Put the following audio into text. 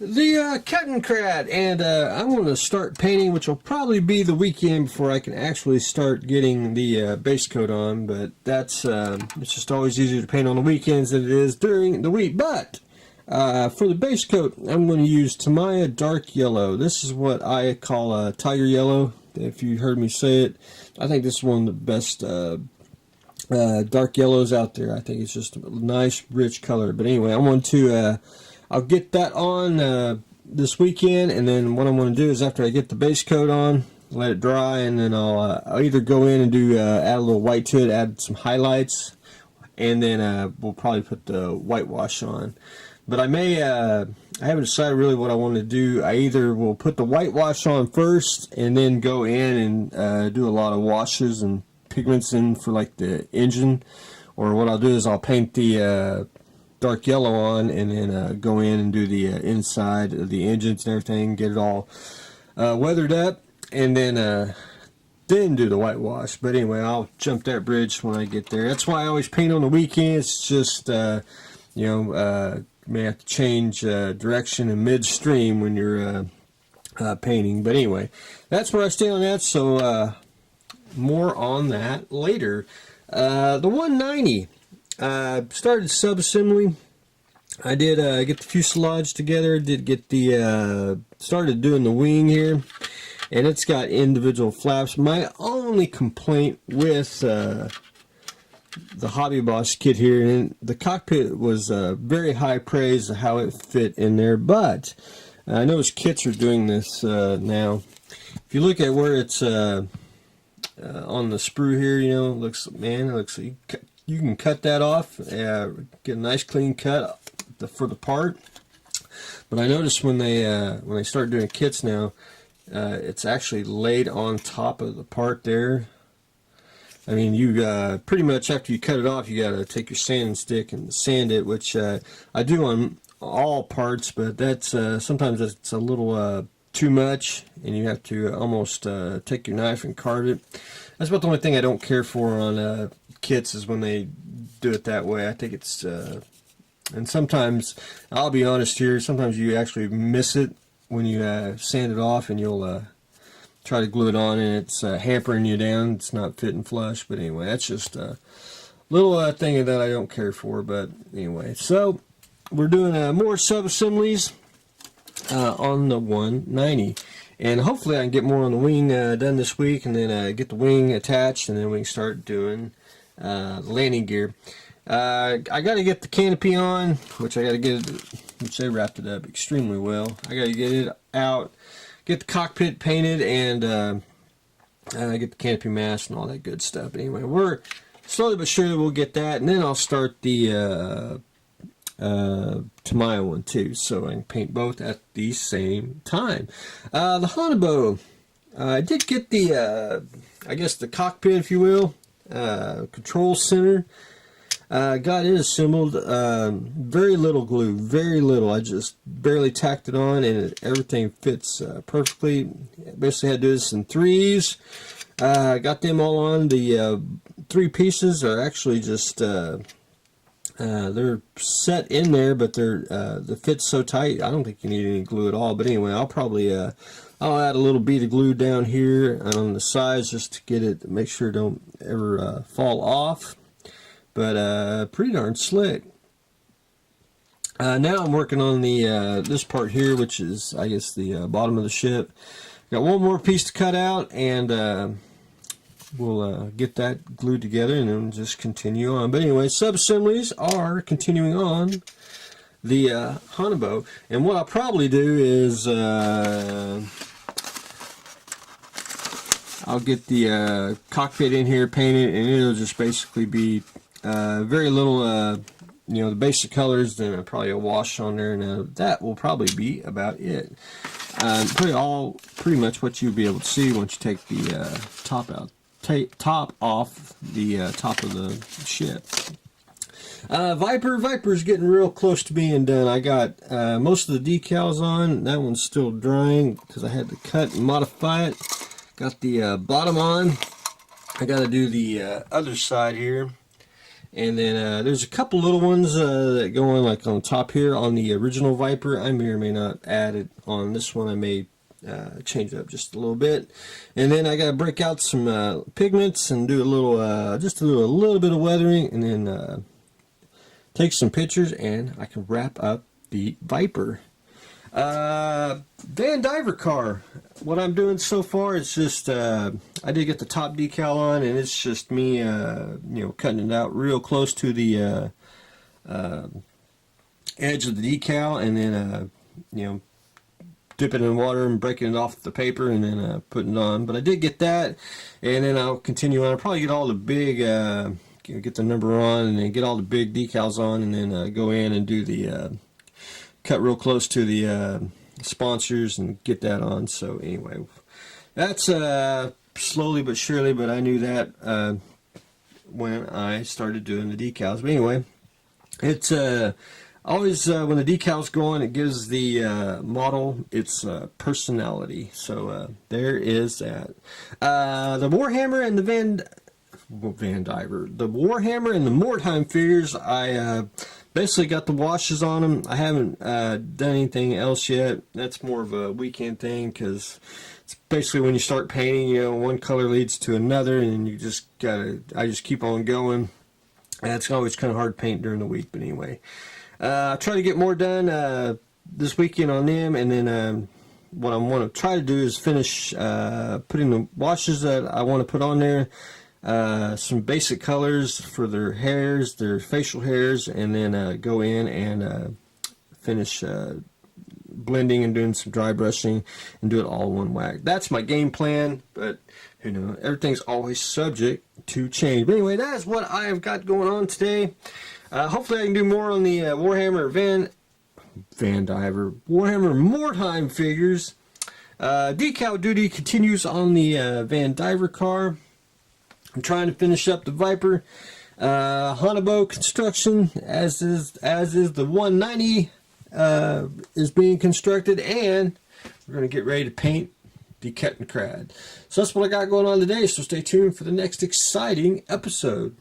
The kettenkrad, and I'm going to start painting, which will probably be the weekend before I can actually start getting the base coat on, but that's it's just always easier to paint on the weekends than it is during the week. But for the base coat, I'm going to use Tamiya dark yellow. This is what I call tiger yellow, if you heard me say it. I think this is one of the best dark yellows out there. I think it's just a nice rich color. But anyway, I want to I'll get that on this weekend, and then what I'm going to do is after I get the base coat on, let it dry, and then I'll either go in and do add a little white to it, add some highlights, and then we'll probably put the whitewash on. But I haven't decided really what I want to do. I either will put the whitewash on first and then go in and do a lot of washes and pigments in for like the engine, or what I'll do is I'll paint the dark yellow on and then go in and do the inside of the engines and everything, get it all weathered up, and then do the whitewash. But anyway, I'll jump that bridge when I get there. That's why I always paint on the weekends. It's just you know, may have to change direction in midstream when you're painting. But anyway, that's where I stand on that, so more on that later. The 190 started sub-assembly. I did get the fuselage together, did get the started doing the wing here, and it's got individual flaps. My only complaint with the Hobby Boss kit here, and the cockpit was very high praise of how it fit in there, but I notice kits are doing this now. If you look at where it's on the sprue here, you know, it looks you can cut that off, get a nice clean cut for the part. But I noticed when they start doing kits now, it's actually laid on top of the part there. I mean, you pretty much after you cut it off, you got to take your sanding stick and sand it, which I do on all parts, but that's sometimes it's a little too much, and you have to almost take your knife and carve it. That's about the only thing I don't care for on kits, is when they do it that way. I think it's and sometimes, I'll be honest here, sometimes you actually miss it when you sand it off, and you'll try to glue it on and it's hampering you down. It's not fitting flush. But anyway, that's just a little thing that I don't care for. But anyway, so we're doing more sub-assemblies on the 190, and hopefully I can get more on the wing done this week, and then get the wing attached, and then we can start doing the landing gear. I got to get the canopy on, which I got to get it, which they wrapped it up extremely well. I got to get it out, get the cockpit painted, and get the canopy mask and all that good stuff. But anyway, we're slowly but surely we'll get that, and then I'll start the Tamiya one too, so I can paint both at the same time. The Haunebu, I did get the I guess the cockpit, if you will, control center. Got it assembled. Very little glue, very little. I just barely tacked it on, and everything fits perfectly. Basically had to do this in threes. Got them all on. The three pieces are actually just they're set in there, but the fit's so tight, I don't think you need any glue at all. But anyway, I'll probably I'll add a little bead of glue down here on the sides just to get it, make sure it don't ever fall off. But pretty darn slick. Now I'm working on the this part here, which is, I guess, the bottom of the ship. Got one more piece to cut out, and we'll get that glued together, and then just continue on. But anyway, sub-assemblies are continuing on the Haunebu, and what I'll probably do is I'll get the cockpit in here painted, and it'll just basically be very little, you know, the basic colors, then probably a wash on there, and that will probably be about it. Pretty much what you'll be able to see once you take the top off the top of the ship. Viper's getting real close to being done. I got most of the decals on. That one's still drying because I had to cut and modify it. Got the bottom on. I got to do the other side here. And then there's a couple little ones that go on like on the top here on the original Viper. I may or may not add it on this one. I may change it up just a little bit. And then I got to break out some pigments and do a little, just a little bit of weathering, and then take some pictures, and I can wrap up the Viper. Vandiver car. What I'm doing so far is just I did get the top decal on, and it's just me cutting it out real close to the edge of the decal, and then dipping it in water and breaking it off the paper, and then putting it on. But I did get that, and then I'll continue on. I'll probably get all the big get the number on, and then get all the big decals on, and then go in and do the cut real close to the sponsors and get that on. So anyway, that's slowly but surely, but I knew that when I started doing the decals. But anyway, it's always when the decals go on, it gives the model its personality. So there is that. The Warhammer and the Vandiver, the Warhammer and the Mordheim figures, I basically got the washes on them. I haven't done anything else yet. That's more of a weekend thing, because it's basically when you start painting, one color leads to another, and you just gotta, I just keep on going. And it's always kind of hard to paint during the week, but anyway. I'll try to get more done this weekend on them, and then what I want to try to do is finish putting the washes that I want to put on there. Some basic colors for their hairs, their facial hairs, and then go in and finish blending and doing some dry brushing and do it all in one whack. That's my game plan, but everything's always subject to change. But anyway, that is what I have got going on today. Hopefully I can do more on the Warhammer Vandiver, Warhammer Mordheim figures. Decal duty continues on the Vandiver car. I'm trying to finish up the Viper. Haunebu construction, as is the 190 is being constructed, and we're going to get ready to paint the kettenkrad. So that's what I got going on today, so stay tuned for the next exciting episode.